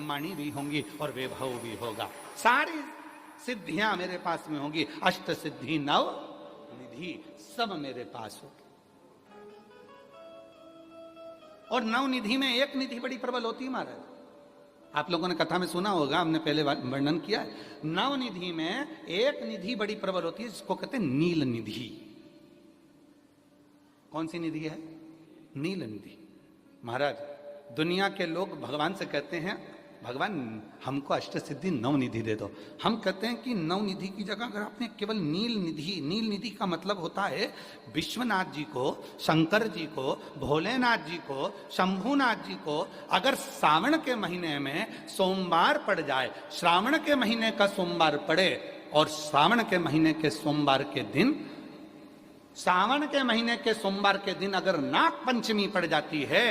ब्रह्माणी भी होंगी और वैभव भी होगा, सारी सिद्धियां मेरे पास में होंगी, अष्ट सिद्धि नव निधि सब मेरे पास होगी। और नव निधि में एक निधि बड़ी प्रबल होती है महाराज, आप लोगों ने कथा में सुना होगा, हमने पहले वर्णन किया है। नव निधि में एक निधि बड़ी प्रबल होती है जिसको कहते हैं नील निधि। कौन सी निधि है? नील निधि। महाराज दुनिया के लोग भगवान से कहते हैं भगवान हमको अष्ट सिद्धि नव निधि दे दो। हम कहते हैं कि नव निधि की जगह अगर आपने केवल नील निधि का मतलब होता है विश्वनाथ जी को, शंकर जी को, भोलेनाथ जी को, शंभुनाथ जी को अगर सावन के महीने में सोमवार पड़ जाए, श्रावण के महीने का सोमवार पड़े और सावन के महीने के सोमवार के दिन, सावन के महीने के सोमवार के दिन अगर नाग पंचमी पड़ जाती है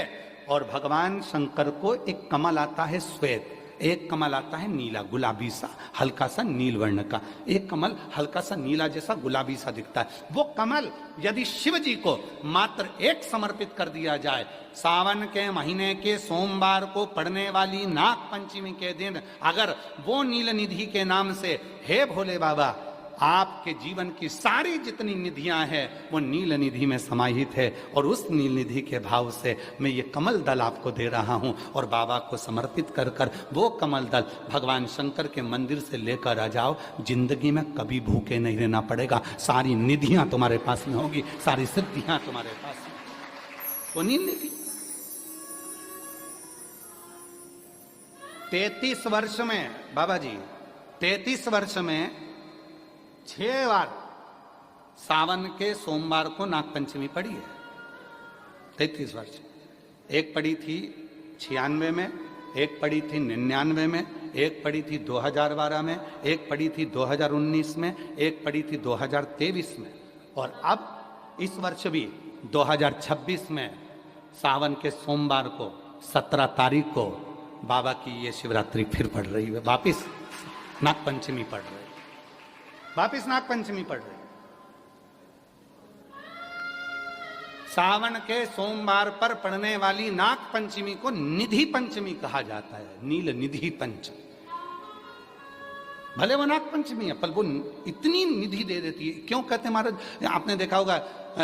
और भगवान शंकर को एक कमल आता है श्वेत, एक कमल आता है नीला गुलाबी सा हल्का सा नील वर्ण का, एक कमल हल्का सा नीला जैसा गुलाबी सा दिखता है, वो कमल यदि शिव जी को मात्र एक समर्पित कर दिया जाए, सावन के महीने के सोमवार को पड़ने वाली नाग पंचमी के दिन अगर वो नील निधि के नाम से हे भोले बाबा आपके जीवन की सारी जितनी निधियां हैं वो नील निधि में समाहित है, और उस नील निधि के भाव से मैं ये कमल दल आपको दे रहा हूं और बाबा को समर्पित कर कर वो कमल दल भगवान शंकर के मंदिर से लेकर आ जाओ, जिंदगी में कभी भूखे नहीं रहना पड़ेगा, सारी निधियां तुम्हारे पास में होगी, सारी सिद्धियां तुम्हारे पास में। वो नील निधि 33 वर्ष में बाबा जी 33 वर्ष में 6 बार सावन के सोमवार को नागपंचमी पड़ी है। 33 वर्ष, एक पड़ी थी 96 में, एक पड़ी थी 99 में, एक पड़ी थी 2012 में, एक पड़ी थी 2019 में, एक पड़ी थी 2023 में, और अब इस वर्ष भी 2026 में सावन के सोमवार को 17 तारीख को बाबा की ये शिवरात्रि फिर पड़ रही है, वापिस नागपंचमी पड़ रही है, वापिस नागपंचमी पड़ रही। सावन के सोमवार पर पड़ने वाली नाग पंचमी को निधि पंचमी कहा जाता है, नील निधि पंचमी। भले वो नाग पंचमी है पर वो इतनी निधि दे देती है। क्यों कहते हैं महाराज, आपने देखा होगा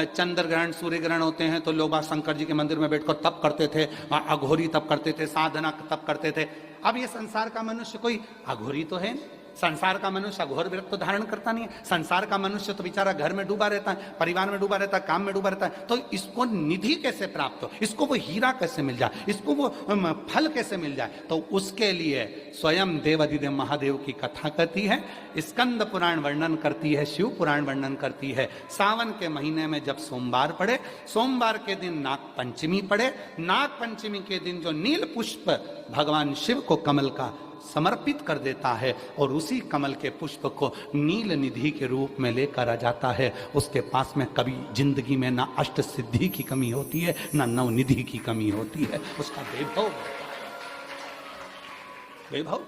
चंद्र ग्रहण सूर्य ग्रहण होते हैं तो लोग शंकर जी के मंदिर में बैठकर तप करते थे, अघोरी तप करते थे, साधना तप करते थे। अब ये संसार का मनुष्य कोई अघोरी तो है, संसार का मनुष्य अघोर व्रत तो धारण करता नहीं है, संसार का मनुष्य तो बेचारा घर में डूबा रहता है, परिवार में डूबा रहता है, काम में डूबा रहता है, तो इसको निधि कैसे प्राप्त हो, इसको वो हीरा कैसे मिल जाए, इसको वो फल कैसे मिल जाए। तो उसके लिए स्वयं देवाधिदेव महादेव की कथा कहती है, स्कंद पुराण वर्णन करती है, शिव पुराण वर्णन करती है। सावन के महीने में जब सोमवार पड़े, सोमवार के दिन नाग पंचमी पड़े, नाग पंचमी के दिन जो नील पुष्प भगवान शिव को कमल का समर्पित कर देता है और उसी कमल के पुष्प को नील निधि के रूप में लेकर आ जाता है, उसके पास में कभी जिंदगी में ना अष्ट सिद्धि की कमी होती है ना नव निधि की कमी होती है, उसका वैभव।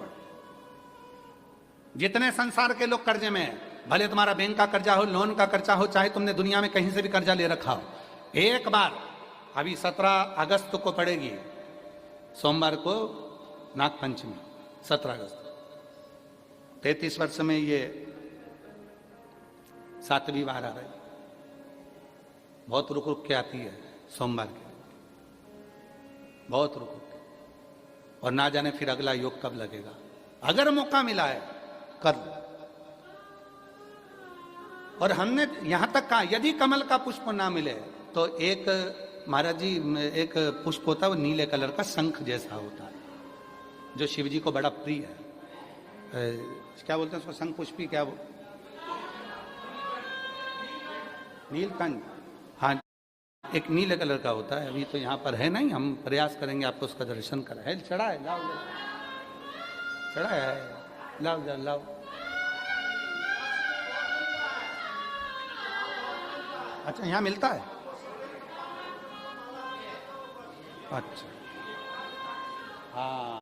जितने संसार के लोग कर्जे में, भले तुम्हारा बैंक का कर्जा हो, लोन का कर्जा हो, चाहे तुमने दुनिया में कहीं से भी कर्जा ले रखा हो, एक बार अभी 17 अगस्त को पड़ेगी, सोमवार को नाग पंचमी 17 अगस्त, 33 वर्ष में ये 7वीं बार आ रही, बहुत रुक रुक के आती है सोमवार के, बहुत रुक रुक के, और ना जाने फिर अगला योग कब लगेगा। अगर मौका मिला है कर लो। और हमने यहां तक कहा यदि कमल का पुष्प ना मिले तो एक महाराज जी एक पुष्प होता है वो नीले कलर का शंख जैसा होता है जो शिव जी को बड़ा प्रिय है। क्या बोलते हैं उसको, शंख पुष्पी, क्या वो नीलकंठ, हाँ एक नीले कलर का होता है। अभी तो यहाँ पर है नहीं, हम प्रयास करेंगे आपको उसका दर्शन करा है। चढ़ा है, लाओ चढ़ा है, लाओ जा लाओ। अच्छा यहाँ मिलता है, अच्छा हाँ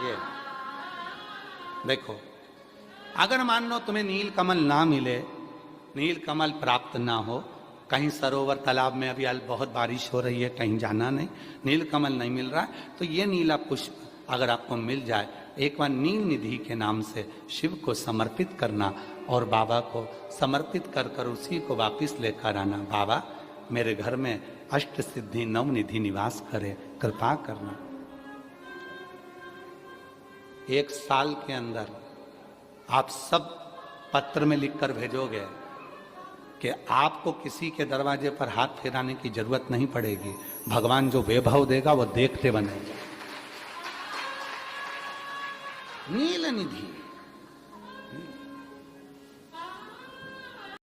ये देखो, अगर मान लो तुम्हें नील कमल ना मिले, नील कमल प्राप्त ना हो, कहीं सरोवर तालाब में अभी बहुत बारिश हो रही है, कहीं जाना नहीं, नीलकमल नहीं मिल रहा है, तो ये नीला पुष्प अगर आपको मिल जाए, एक बार नील निधि के नाम से शिव को समर्पित करना और बाबा को समर्पित कर कर उसी को वापस लेकर आना। बाबा मेरे घर में अष्ट सिद्धि नव निधि निवास करे, कृपा करना। 1 साल के अंदर आप सब पत्र में लिखकर भेजोगे कि आपको किसी के दरवाजे पर हाथ फेराने की जरूरत नहीं पड़ेगी, भगवान जो वैभव देगा वो देखते बनेगा। नील निधि